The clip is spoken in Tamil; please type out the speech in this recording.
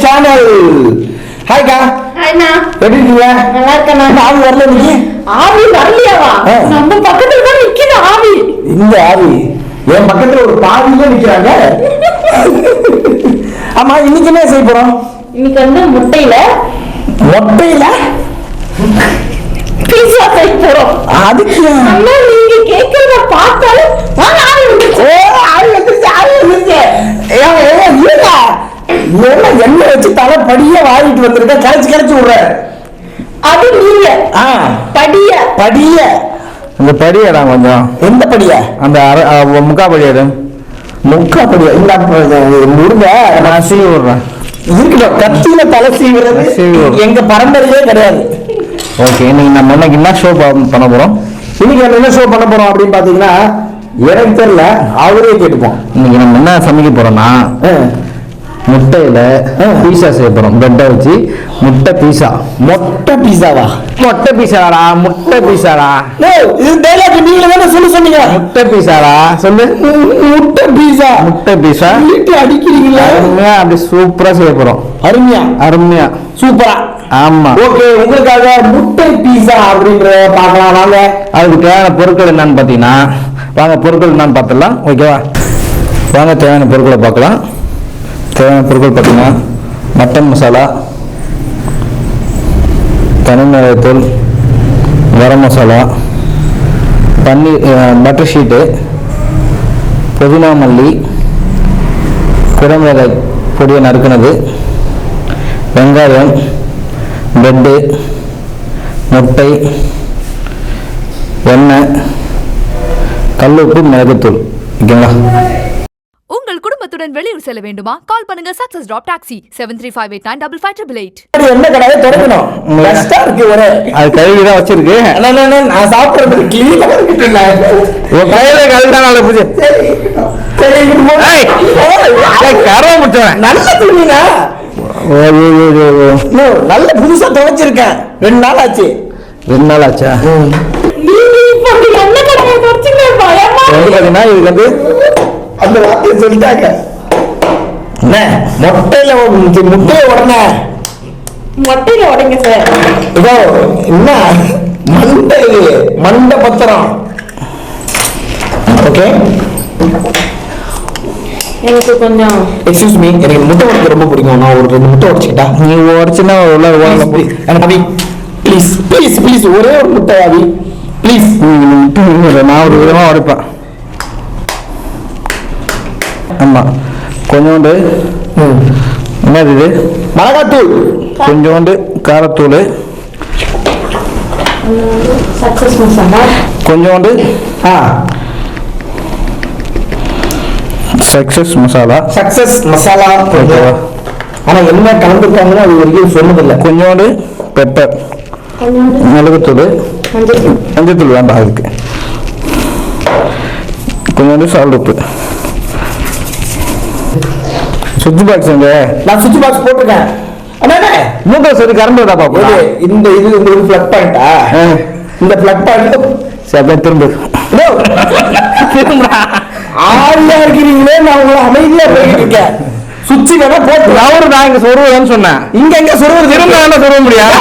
சேனல். ஹாய்க்கா. ஹாய்ண்ணா. எப்படி இருக்கீங்க? நல்லா இருக்கேண்ணா. ஆவி வரல இன்னைக்கு. ஆவி வரலையாவா? நம்ம பக்கத்துல தான் நிக்குது ஆவி. இந்த ஆவி என் பக்கத்துல ஒரு பாவில நிக்கிறாங்க. ஆமா, இன்னைக்கு என்ன செய்ய போறோம்? இன்னைக்கு வந்து முட்டையில பீஸா செய்ய போறோம். அதுக்கு அண்ணா நீங்க கேக்குறத பார்த்தாலே ஆவி வந்துச்சு. ஆவி வந்துச்சு. எண்ணெய் வச்சு தலைப்படிய வாங்கிட்டு வந்திருக்க, கரைச்சு விடுற. அது நீங்க படிய அந்த படியடா கொஞ்சம். எந்த படிய? அந்த முக்கா படியாடு. முக்கா படியா? இந்த முருங்க நான் சீவி விடுறேன். இருக்கட்டும். கத்தியில தலை சீவுறது எங்க பரம்பரையே கிடையாது. ஓகே, இன்னைக்கு நம்ம என்ன ஷோ பண்ண போறோம்? இன்னைக்கு நம்ம என்ன ஷோ பண்ண போறோம் அப்படின்னு பாத்தீங்கன்னா, எனக்கு தெரியல, அவரே கேட்டுப்போம். இன்னைக்கு நம்ம என்ன சமைக்க போறோம்னா, முட்டையில பீஸா செய்ய போறோம். பிரெட்டை வச்சு முட்டை பீஸா. மொட்டை பீஸாவா? முட்டை பீஸாடா, முட்டை பீஸாடா. இது டைலாக் நீங்க தானே சொன்னீங்க. முட்டை பீஸாடா சொல்லு. முட்டை பீஸா. முட்டை பீஸா அடிக்கிறீங்களா? அருமையா, அப்படி சூப்பரா செய்ய போறோம். அருமையா சூப்பரா. ஆமா. ஓகே, உங்களுக்காக முட்டை பீஸா அப்படின்ற பார்க்கலாம் வாங்க. அதுக்கு தேவையான பொருட்கள் என்னன்னு பாத்தீங்கன்னா, வாங்க பொருட்கள் என்னன்னு பார்த்துடலாம். ஓகேவா? வாங்க தேவையான பொருட்களை பார்க்கலாம். தேவையான பொருட்கள் பார்த்தீங்கன்னா, மட்டன் மசாலா, தனி மிளகாய்த்தூள், கரம் மசாலா, பன்னீர், பட்டர் ஷீட்டு, புதினா மல்லி, குடமிளகாய் பொடியை நறுக்கினது, வெங்காயம், பிரெட்டு, முட்டை, எண்ணெய், கல்லுப்பு, மிளகுத்தூள். ஓகேங்களா? உங்கள் குடும்பத்துடன் வெளியூர் செல்ல வேண்டுமா? கால் பண்ணுங்க சக்சஸ் டாப் டாக்ஸி 7358955588. என்ன கடையை திறக்கணும்? கஷ்டம் இருக்கு. அது கழுவி தான் வச்சிருக்கு. நான் சாப்பிடுறது கிளீனா இருக்கு. உன் கையில கழுவிதான் பூஜை. கரவை முட்டுவேன். நல்ல துணினா நல்ல புதுசா துவைச்சிருக்கேன். 2 நாள் ஆச்சு. 2 நாள் ஆச்சா? பாத்தீங்கன்னா இதுக்கு வந்து அந்த வார்த்தையை சொல்லிட்டாங்க. முட்டையில உடனே சார். இதோ என்ன மண்டை பத்திரம். ஓகே, எனக்கு கொஞ்சம் எக்ஸ்கியூஸ் மீ, எனக்கு முட்டை உடைக்க ரொம்ப பிடிக்கும். நான் ஒரு 2 முட்டை உடைச்சுக்கிட்டா? நீ உடச்சுன்னா ப்ளீஸ் ப்ளீஸ் ப்ளீஸ், ஒரே ஒரு முட்டை அவி ப்ளீஸ். நான் ஒரு விதமா உடைப்பேன். ஆமா, கொஞ்சோண்டு என்னது இது, மிளகாத்தூள், கொஞ்சோண்டு காரத்தூள், சக்சஸ் மசாலா, கொஞ்சோண்டு சக்சஸ் மசாலா. ஓகேவா? ஆனா என்ன கலந்துருக்காங்கன்னு அது வரைக்கும் சொன்னதில்லை. கொஞ்சோண்டு பெப்பர், மிளகுத்தூள், மஞ்சத்தூள் வேண்டாம் அதுக்கு, கொஞ்சோண்டு சால்ட் உப்பு. சுவிட்ச் பாக்ஸ் எங்க? நான் சுவிட்ச் பாக்ஸ் போட்டிருக்கேன். மூட்டை சரி கரண்ட் விடா பாப்பா. இந்த இது இந்த பிளக் பாயிண்டா? இந்த பிளக் பாயிண்ட் சரி திரும்ப ஆரியா இருக்கிறீங்களே, நான் உங்களை அமைதியா போயிட்டு இருக்கேன். சுவிட்ச் வேணா போட்டு அவரு நான் இங்க சொருவதுன்னு சொன்னேன். இங்க எங்க சொருவது? திரும்ப என்ன சொருவ முடியாது.